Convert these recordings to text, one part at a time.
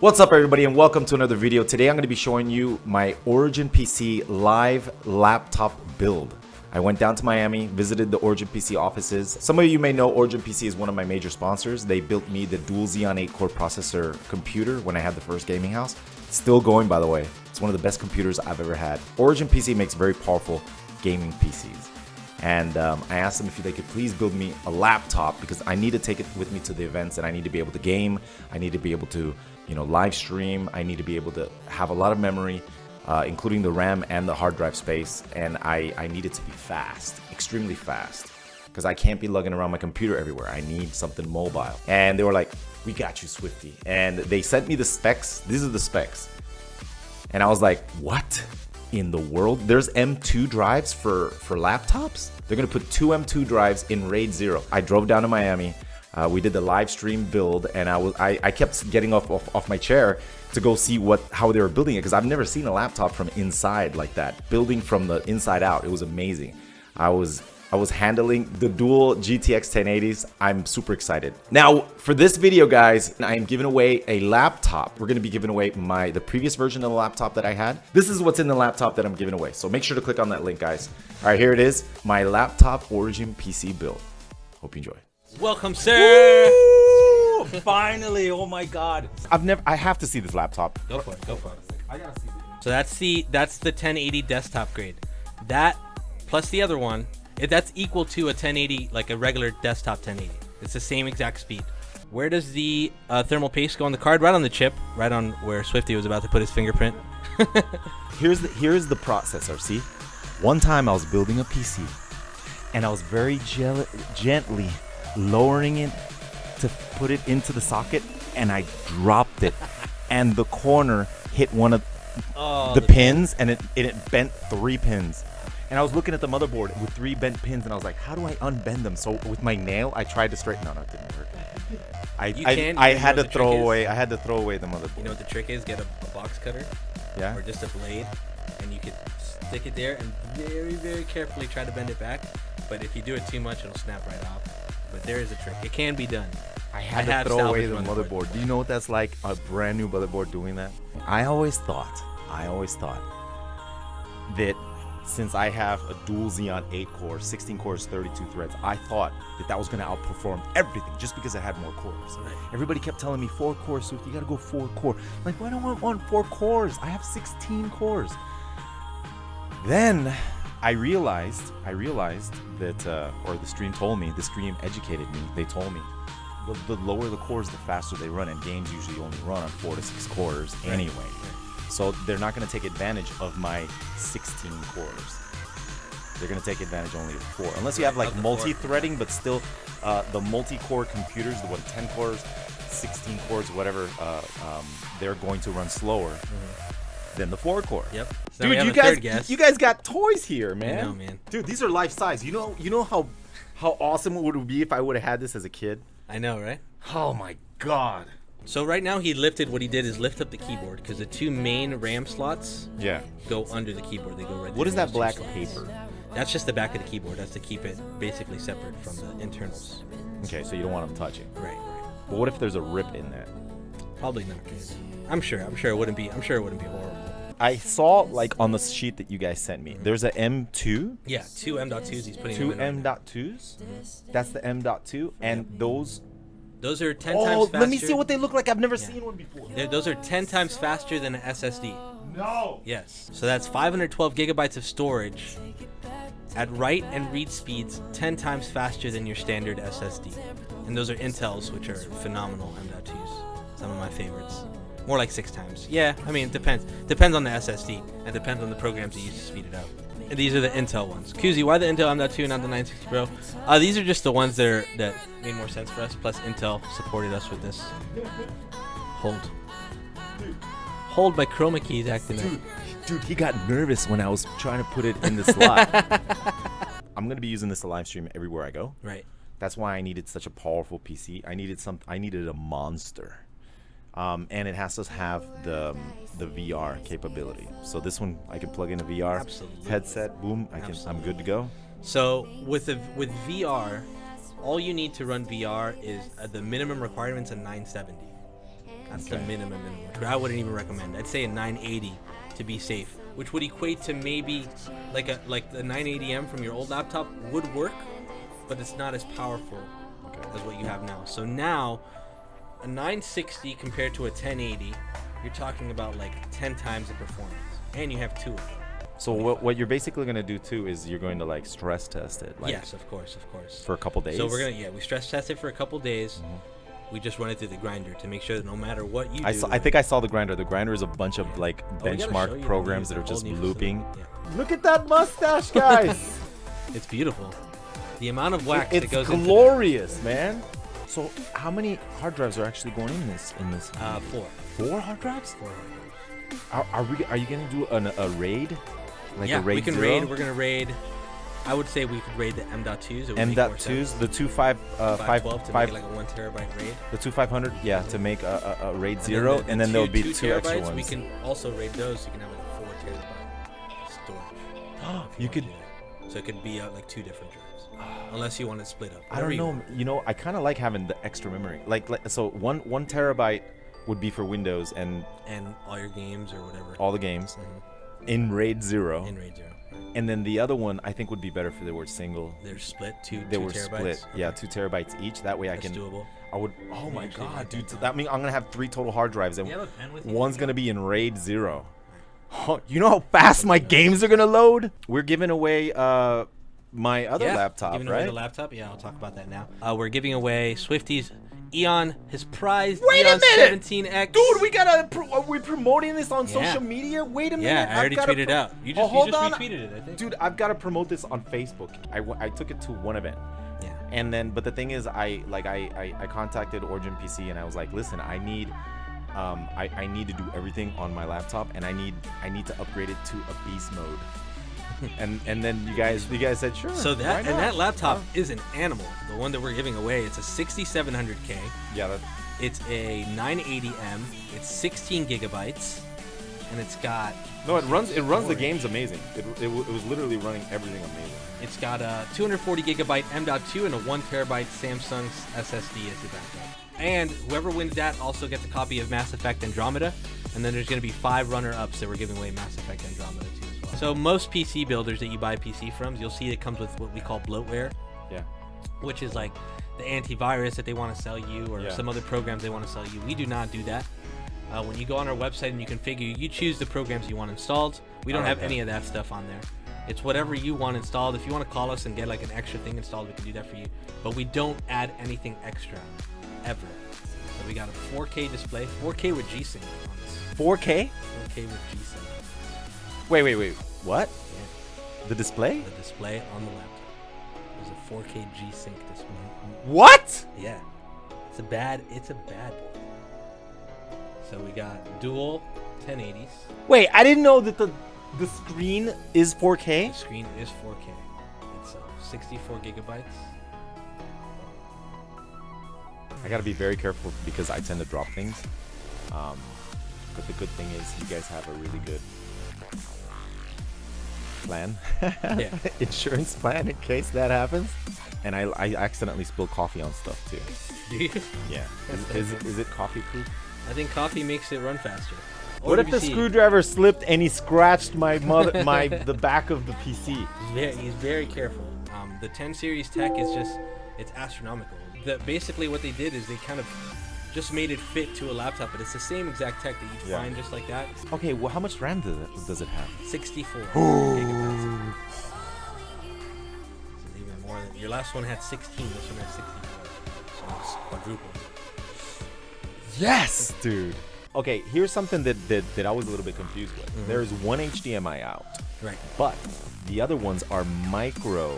What's up everybody and welcome to another video. Today I'm going to be showing you my Origin PC live laptop build. I went down to Miami, visited the Origin PC offices. Some of you may know Origin PC is one of my major sponsors. They built me the dual Xeon 8-core processor computer when I had the first gaming house. It's still going, by the way. It's one of the best computers I've ever had. Origin PC makes very powerful gaming PCs. And I asked them if they could please build me a laptop because I need to take it with me to the events and I need to be able to game. I need to be able to, live stream. I need to be able to have a lot of memory, including the RAM and the hard drive space. And I need it to be fast, extremely fast, because I can't be lugging around my computer everywhere. I need something mobile. And they were like, we got you, Swifty. And they sent me the specs. These are the specs. And I was like, what in the world? There's M2 drives for laptops? They're gonna put two M2 drives in RAID 0. I drove down to Miami. We did the live stream build, and I kept getting off my chair to go see how they were building it, because I've never seen a laptop from inside like that, building from the inside out. It was amazing. I was handling the dual GTX 1080s. I'm super excited. Now, for this video, guys, I am giving away a laptop. We're gonna be giving away the previous version of the laptop that I had. This is what's in the laptop that I'm giving away. So make sure to click on that link, guys. All right, here it is. My laptop Origin PC build. Hope you enjoy. Welcome, sir. Woo! Finally, oh my God. I have to see this laptop. Go for it. Go for it. I gotta see So that's the 1080 desktop grade. That plus the other one, that's equal to a 1080, like a regular desktop 1080. It's the same exact speed. Where does the thermal paste go on the card? Right on the chip, right on where Swifty was about to put his fingerprint. Here's the processor. See, one time I was building a PC, and I was very gently lowering it to put it into the socket, and I dropped it, and the corner hit one of the pins, and it bent 3 pins. And I was looking at the motherboard with 3 bent pins, and I was like, how do I unbend them? So with my nail, I tried to straighten. No, it didn't work. I had to throw away the motherboard. You know what the trick is? Get a box cutter, Yeah. or just a blade, and you can stick it there and very, very carefully try to bend it back. But if you do it too much, it'll snap right off. But there is a trick. It can be done. I had to throw away the motherboard. Do you know what that's like? A brand new motherboard doing that? I always thought that since I have a dual Xeon 8-core, 16 cores, 32 threads, I thought that was going to outperform everything just because it had more cores. Right. Everybody kept telling me 4 cores, so you got to go 4 core. Like, why don't I want 4 cores? I have 16 cores. Then I realized that, or the stream told me, the stream educated me. They told me the lower the cores, the faster they run, and games usually only run on 4 to 6 cores anyway. So they're not going to take advantage of my 16 cores. They're going to take advantage only of 4, unless you have like multi-threading, but still the multi-core computers, the 10 cores, 16 cores, whatever, they're going to run slower than the 4 core. Yep. So Dude, you guys got toys here, man. I know, man. Dude, these are life size. You know how awesome it would be if I would have had this as a kid? I know, right? Oh my God. So right now what he did is lift up the keyboard, because the 2 main RAM slots go under the keyboard. They go right there. What is that black slots. paper? That's just the back of the keyboard. That's to keep it basically separate from the internals. Okay, so you don't want them touching. Right. But what if there's a rip in that? Probably not good. I'm sure it wouldn't be horrible. I saw, like, on the sheet that you guys sent me, there's a M2. Yeah, 2 M.2s he's putting 2 them in. M.2s? That's the M.2, and those are 10 times faster. Let me see what they look like. I've never seen one before. Those are 10 times faster than an SSD. No. Yes. So that's 512 gigabytes of storage at write and read speeds 10 times faster than your standard SSD. And those are Intel's, which are phenomenal M.2s. Some of my favorites. More like 6 times. Yeah, I mean, it depends. Depends on the SSD, and depends on the programs you use to speed it up. And these are the Intel ones. Kuzi, why the Intel M.2 and not the 960 Pro? These are just the ones that made more sense for us. Plus, Intel supported us with this. Hold my chroma keys acting up. Dude, he got nervous when I was trying to put it in the slot. I'm gonna be using this to live stream everywhere I go. Right. That's why I needed such a powerful PC. I needed a monster. And it has to have the VR capability. So this one, I can plug in a VR headset. Boom, I'm good to go. So with VR, all you need to run VR is the minimum requirements a 970. That's the minimum, which I wouldn't even recommend. I'd say a 980 to be safe, which would equate to maybe like the 980M from your old laptop would work, but it's not as powerful as what you have now. So now, a 960 compared to a 1080, you're talking about like 10 times the performance, and you have 2 of them. So what you're basically gonna do too is you're going to like stress test it. Like, Yes, of course. For a couple days. So we're gonna we stress test it for a couple days. We just run it through the grinder to make sure that no matter what you do. I think I saw the grinder. The grinder is a bunch of like we gotta show benchmark you programs the that are just whole new looping. facility. Yeah. Look at that mustache, guys. It's beautiful. The amount of wax that It's goes glorious, man. So how many hard drives are actually going in this? into that. 4. 4 hard drives? 4 hard drives. Are you gonna do a raid? Like Yeah, a raid we can 0? raid. We're gonna raid. I would say we could raid the M.2s. It would make more sense. M.2s, the 512 to make like a 1 terabyte raid. the 2500, yeah, to make a raid 0, and then there'll be 2 extra terabytes, ones. We can also raid those. So you can have like a 4 terabyte storage. You could. So it could be like 2 different drives, unless you want to split up. I don't know. You know, I kind of like having the extra memory. Like so, one terabyte would be for Windows and all your games or whatever. all the games in RAID 0. In RAID 0. Right. And then the other one I think would be better for the word single. They're split. Two They were terabytes. split. Okay. Yeah, 2 terabytes each. That way That's I can. doable. I would. Oh my actually god, write dude! that That means I'm gonna have 3 total hard drives, and You have a pen with you? one's gonna be in RAID 0. Oh, you know how fast my games are gonna load? We're giving away my other laptop, giving right? away the laptop. Yeah, I'll talk about that now. We're giving away Swifty's his prized Wait a minute! EON17-X. Dude, we're promoting this on Yeah. social media. Wait a minute! Yeah, I already tweeted it out. You just retweeted it, I think. Dude, I've got to promote this on Facebook. I took it to one event. Yeah. And then, but the thing is, I contacted Origin PC and I was like, listen, I need to do everything on my laptop, and I need to upgrade it to a beast mode. and then you guys said sure. So why that not? that laptop is an animal. The one that we're giving away, it's a 6700K. Yeah. It's a 980M. It's 16 gigabytes, and it's got No, it runs the storage. games amazing. It was literally running everything amazing. It's got a 240 gigabyte M.2 and a 1 terabyte Samsung's SSD as the backup. And whoever wins that also gets a copy of Mass Effect Andromeda. And then there's going to be 5 runner-ups that we're giving away Mass Effect Andromeda to as well. So most PC builders that you buy PC from, you'll see it comes with what we call bloatware, Yeah. which is like the antivirus that they want to sell you, or some other programs they want to sell you. We do not do that. When you go on our website and you configure, you choose the programs you want installed. We don't have any of that stuff on there. It's whatever you want installed. If you want to call us and get like an extra thing installed, we can do that for you. But we don't add anything extra, ever. So we got a 4K display, 4K with G-Sync on this. 4K? 4K with G-Sync. Wait. What? Yeah. The display? The display on the laptop. There's a 4K G-Sync display. What? Yeah. It's a bad boy. So we got dual 1080s. Wait, I didn't know that the screen is 4K. The screen is 4K. It's 64 gigabytes. I gotta be very careful because I tend to drop things. But the good thing is you guys have a really good plan, insurance plan in case that happens. And I accidentally spilled coffee on stuff too. Do you? Yeah. Is it coffee proof? I think coffee makes it run faster. What if the screwdriver slipped and he scratched the back of the PC? He's very careful. The 10 series tech is it's astronomical. Basically what they did is they kind of just made it fit to a laptop, but it's the same exact tech that you'd find just like that. Okay, well, how much RAM does it have? 64 gigabytes. This is even more than your last one had 16. This one has 64. So it's quadruple. Yes, dude. Okay, here's something that I was a little bit confused with. Mm-hmm. There's one HDMI out, Right. but the other ones are micro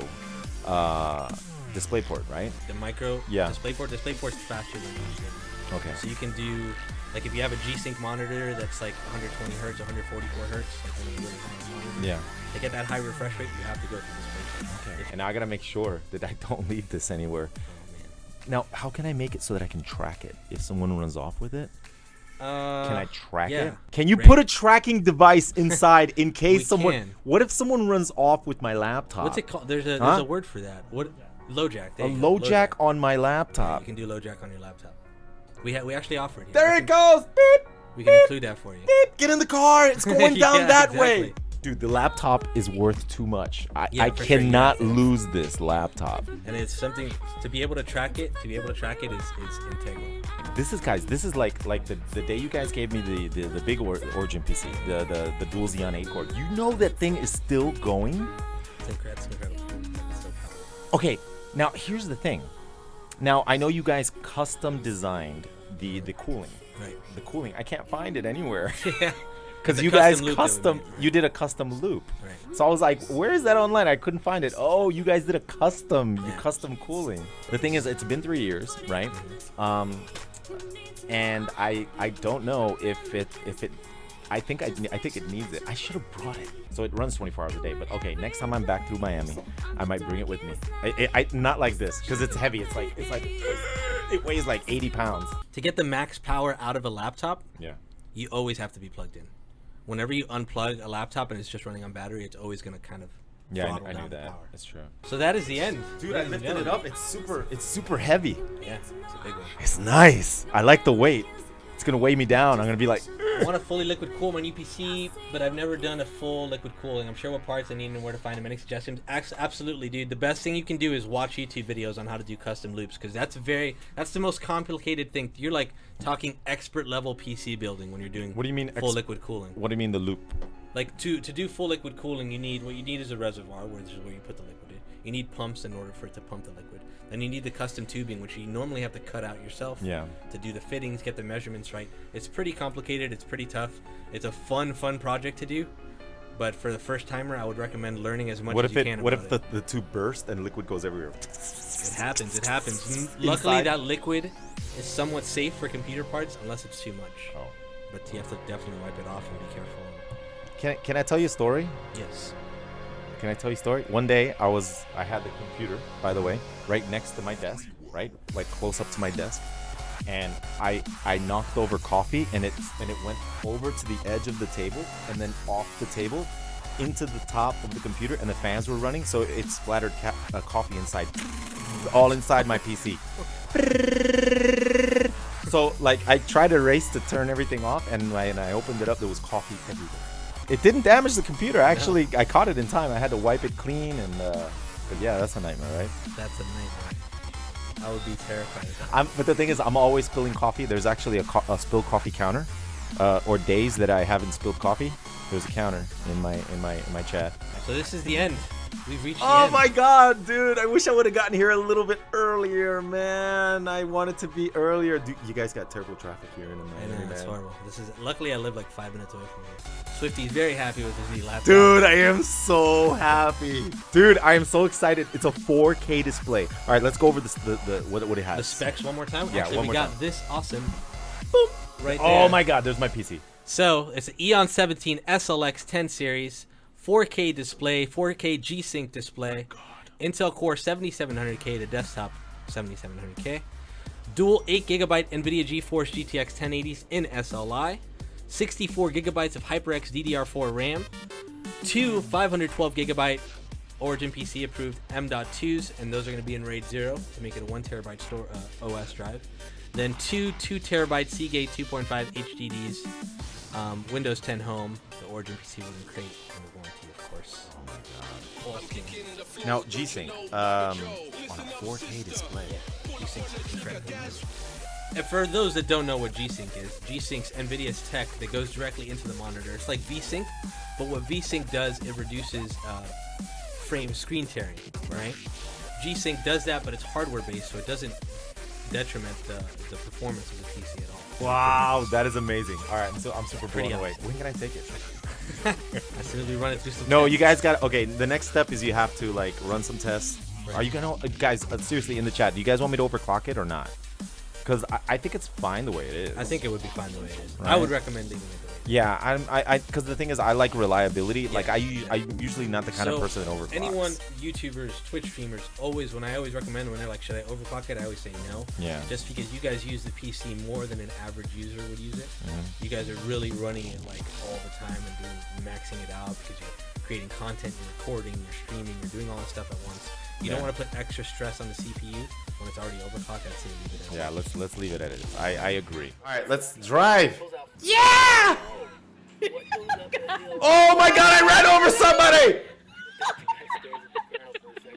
DisplayPort, right? The micro DisplayPort's faster than HDMI. Okay. So you can do, like, if you have a G-Sync monitor that's like 120 hertz, 144 hertz, like one of the really high monitors. Yeah. To get that high refresh rate, you have to go through DisplayPort. Okay. And now I gotta make sure that I don't leave this anywhere. Oh man. Now, how can I make it so that I can track it if someone runs off with it? Can I track it? Can you put a tracking device inside in case someone? can. What if someone runs off with my laptop? What's it called? There's a word for that. What? Low jack. A low jack on my laptop. You can do low jack on your laptop. We actually offer it. There it goes. Beep. We can include that for you. Beep. Get in the car. It's going down Yeah, that exactly. way. Dude, the laptop is worth too much. Yeah, I for sure, cannot yeah. lose this laptop. And it's something to be able to track it. To be able to track it is integral. This is, guys, this is like the day you guys gave me the big Origin PC, the dual Xeon 8 core. You know that thing is still going? It's incredible. It's so powerful. Okay, now here's the thing. Now I know you guys custom designed the cooling. Right. The cooling. I can't find it anywhere. Yeah. Because The you guys custom loop that we made. you did a custom loop. Right. So I was like, where is that online? I couldn't find it. Oh, you guys did a custom cooling. The thing is, it's been 3 years, right? And I don't know if it I think it needs it. I should have brought it. So it runs 24 hours a day. But okay, next time I'm back through Miami, I might bring it with me. I not like this because it's heavy. It's like it weighs like 80 pounds. To get the max power out of a laptop, Yeah. you always have to be plugged in. Whenever you unplug a laptop and it's just running on battery, it's always going to kind of throttle I down knew the that. power. That's true. So that is the end. Dude, I lifted it up. It's super heavy. Yeah, it's a big one. It's nice. I like the weight. It's gonna weigh me down. I'm gonna be like, I want to fully liquid cool my new PC, but I've never done a full liquid cooling. I'm sure what parts I need and where to find them. Any suggestions? Absolutely, dude. The best thing you can do is watch YouTube videos on how to do custom loops, because that's the most complicated thing. You're like talking expert level PC building when you're doing what do you mean full liquid cooling. What do you mean the loop? Like to do full liquid cooling, what you need is a reservoir, which is where you put the liquid in. You need pumps in order for it to pump the liquid. Then you need the custom tubing, which you normally have to cut out yourself. Yeah. To do the fittings, get the measurements right. It's pretty complicated. It's pretty tough. It's a fun project to do. But for the first timer, I would recommend learning as much as you can. What if the tube bursts and liquid goes everywhere? It happens. Luckily, that liquid is somewhat safe for computer parts, unless it's too much. Oh. But you have to definitely wipe it off and be careful. Can I tell you a story? Yes. Can I tell you a story? One day I had the computer, by the way, right next to my desk, right, like close up to my desk, and I knocked over coffee, and it went over to the edge of the table and then off the table into the top of the computer, and the fans were running, so it splattered coffee inside, all inside my PC. So like I tried to race to turn everything off, and when I opened it up, there was coffee everywhere. It didn't damage the computer. Actually, I caught it in time. I had to wipe it clean, and but yeah, that's a nightmare, right? That's a nightmare. I would be terrified of that. But the thing is, I'm always spilling coffee. There's actually a spilled coffee counter, or days that I haven't spilled coffee. There's a counter in my chat. So this is the end. We've reached the Oh end. my god, dude! I wish I would have gotten here a little bit earlier, man. I wanted to be earlier. Dude, you guys got terrible traffic here in I Miami, know, it's man. horrible. Luckily I live like 5 minutes away from here. Swifty's very happy with his new laptop. Dude, I am so happy. Dude, I am so excited. It's a 4K display. All right, let's go over what it has. The specs one more time. Yeah, Actually, one we more got time. this awesome boop right there. Oh my god, there's my PC. So it's an EON17-SLX 10 series, 4K display, 4K G-Sync display, Intel Core 7700K to desktop 7700K, dual 8GB NVIDIA GeForce GTX 1080s in SLI, 64GB of HyperX DDR4 RAM, 2 512GB Origin PC approved M.2s, and those are going to be in RAID 0 to make it a 1TB OS drive. Then 2 2TB Seagate 2.5 HDDs, Windows 10 Home, the Origin PC was in crate under warranty, of course. Oh my god. Now, G-Sync, on a 4K display. G-Sync is incredible. And for those that don't know what G-Sync is, G-Sync's NVIDIA's tech that goes directly into the monitor. It's like V-Sync, but what V-Sync does, it reduces screen tearing, right? G-Sync does that, but it's hardware based, so it doesn't detriment the performance of the PC at all. Wow, that is amazing. All right, I'm super Pretty blown away. awesome. When can I take it? As soon as we run it through some No, tests. you guys got okay. The next step is you have to like run some tests. Right. Are you gonna guys seriously in the chat? Do you guys want me to overclock it or not? Because I think it's fine the way it is. I think it would be fine the way it is. Right. I would recommend leaving it the way it is. Yeah, because the thing is, I like reliability. Like I'm usually not the kind of So, person that overclocks. anyone, YouTubers, Twitch streamers, when I always recommend when they're like, should I overclock it? I always say no. Yeah. Just because you guys use the PC more than an average user would use it. Mm-hmm. You guys are really running it like all the time and maxing it out because creating content, you're recording, you're streaming, you're doing all this stuff at once. You don't want to put extra stress on the CPU when it's already overclocked. I'd say leave it as Yeah, is. let's leave it at it. I agree. All right, let's drive. Yeah! Oh my God! I ran over somebody.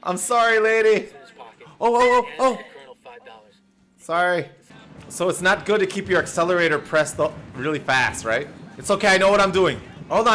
I'm sorry, lady. Oh. Sorry. So it's not good to keep your accelerator pressed really fast, right? It's okay. I know what I'm doing. Hold on.